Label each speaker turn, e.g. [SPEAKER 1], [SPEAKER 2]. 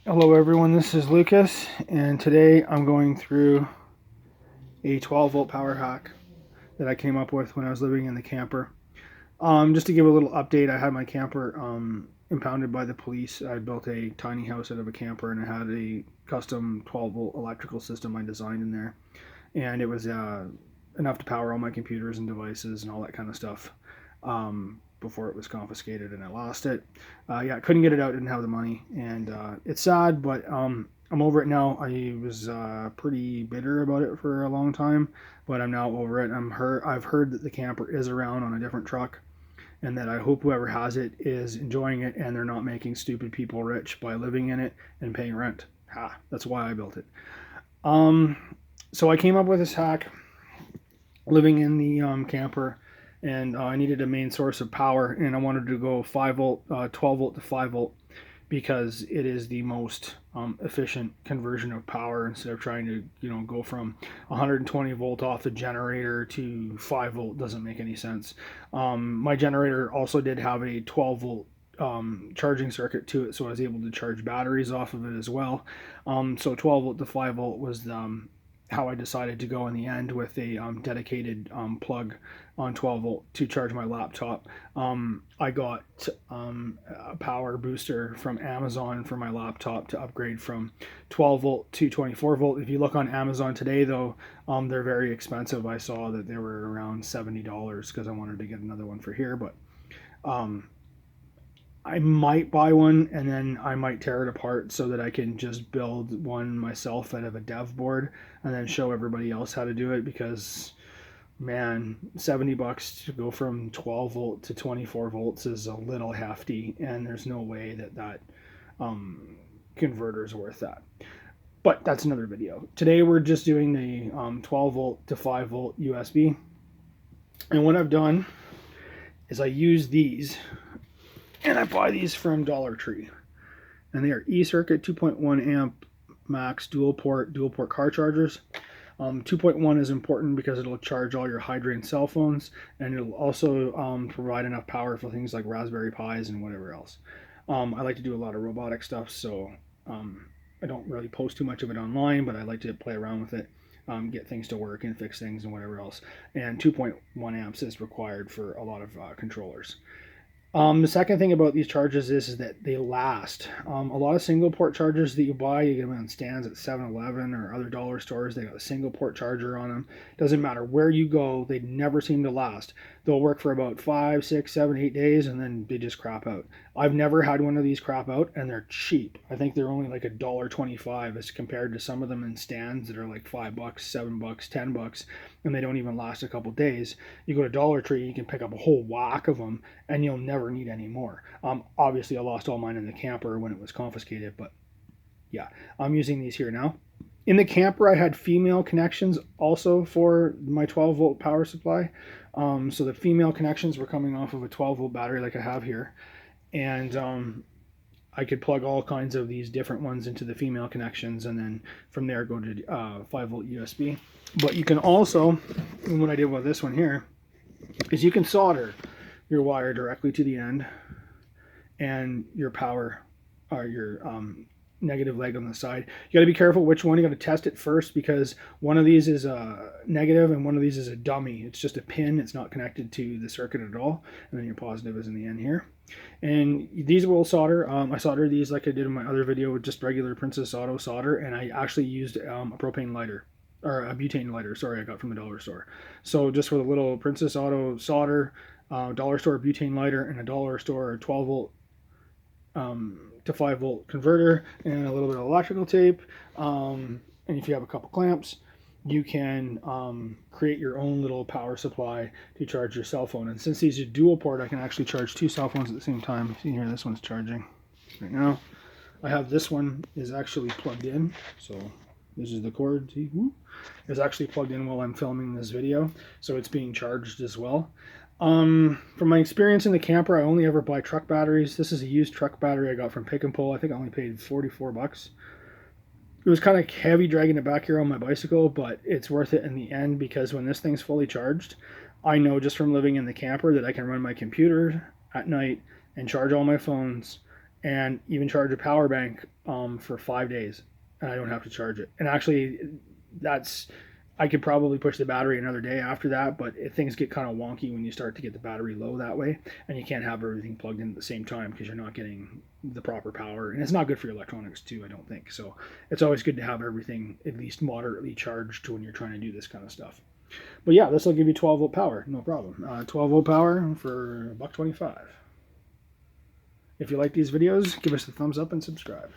[SPEAKER 1] Hello everyone, this is Lucas, and today I'm going through a 12 volt power hack that I came up with when I was living in the camper. Just to give a little update, I had my camper impounded by the police. I built a tiny house out of a camper, and I had a custom 12 volt electrical system I designed in there, and it was enough to power all my computers and devices and all that kind of stuff. Before it was confiscated and I lost it. Yeah, I couldn't get it out, didn't have the money, and it's sad, but I'm over it now. I was pretty bitter about it for a long time, but I'm now over it. I've heard that the camper is around on a different truck, and that I hope whoever has it is enjoying it and they're not making stupid people rich by living in it and paying rent. Ha! That's why I built it. Um, so I came up with this hack living in the camper, and I needed a main source of power, and I wanted to go 5 volt, 12 volt to 5 volt because it is the most efficient conversion of power instead of trying to go from 120 volt off the generator to 5 volt. Doesn't make any sense. My generator also did have a 12 volt charging circuit to it, so I was able to charge batteries off of it as well. So 12 volt to 5 volt was how I decided to go in the end, with a dedicated plug on 12 volt to charge my laptop. I got a power booster from Amazon for my laptop to upgrade from 12 volt to 24 volt. If you look on Amazon today, though, they're very expensive. I saw that they were around $70 because I wanted to get another one for here, but um, I might buy one and then I might tear it apart so that I can just build one myself out of a dev board and then show everybody else how to do it, because man, $70 to go from 12 volt to 24 volts is a little hefty, and there's no way that um, converter is worth that. But that's another video. Today we're just doing the 12 volt to 5 volt USB. And what I've done is I use these, and I buy these from Dollar Tree, and they are eCircuit 2.1 amp max dual port car chargers. 2.1 is important because it'll charge all your high-drain cell phones, and it'll also provide enough power for things like Raspberry Pis and whatever else. I like to do a lot of robotic stuff, so I don't really post too much of it online, but I like to play around with it, get things to work and fix things and whatever else. And 2.1 amps is required for a lot of controllers. The second thing about these chargers is that they last. A lot of single port chargers that you buy, you get them on stands at 7-Eleven or other dollar stores. They got a single port charger on them. Doesn't matter where you go, they never seem to last. They'll work for about 5, 6, 7, 8 days, and then they just crap out. I've never had one of these crap out, and they're cheap. I think they're only like $1.25 as compared to some of them in stands that are like $5, $7, $10, and they don't even last a couple days. You go to Dollar Tree, you can pick up a whole whack of them, and you'll never need any more. Obviously, I lost all mine in the camper when it was confiscated, but yeah, I'm using these here now. In the camper, I had female connections also for my 12 volt power supply. So the female connections were coming off of a 12 volt battery like I have here, and I could plug all kinds of these different ones into the female connections, and then from there go to 5 volt USB. But you can also, and what I did with this one here, is you can solder your wire directly to the end, and your power, or your negative leg on the side. You got to be careful which one. You got to test it first, because one of these is a negative and one of these is a dummy. It's just a pin. It's not connected to the circuit at all. And then your positive is in the end here. And these will solder. I soldered these like I did in my other video with just regular Princess Auto solder, and I actually used a propane lighter, or a butane lighter, sorry, I got from the dollar store. So just with a little Princess Auto solder, dollar store butane lighter, and a dollar store 12 volt to 5 volt converter, and a little bit of electrical tape. And if you have a couple clamps, you can create your own little power supply to charge your cell phone. And since these are dual port, I can actually charge two cell phones at the same time. See here, this one's charging right now. I have this one is actually plugged in, so this is the cord. See, it's actually plugged in while I'm filming this video, so it's being charged as well. From my experience in the camper, I only ever buy truck batteries. This is a used truck battery I got from Pick and Pull. I think I only paid $44. It was kind of heavy dragging it back here on my bicycle, but it's worth it in the end, because when this thing's fully charged, I know just from living in the camper that I can run my computer at night and charge all my phones and even charge a power bank for 5 days, and I don't have to charge it. And actually, that's I could probably push the battery another day after that, but things get kind of wonky when you start to get the battery low that way, and you can't have everything plugged in at the same time because you're not getting the proper power, and it's not good for your electronics too, I don't think. So it's always good to have everything at least moderately charged when you're trying to do this kind of stuff. But yeah, this will give you 12 volt power, no problem. 12 volt power for $1.25. If you like these videos, give us a thumbs up and subscribe.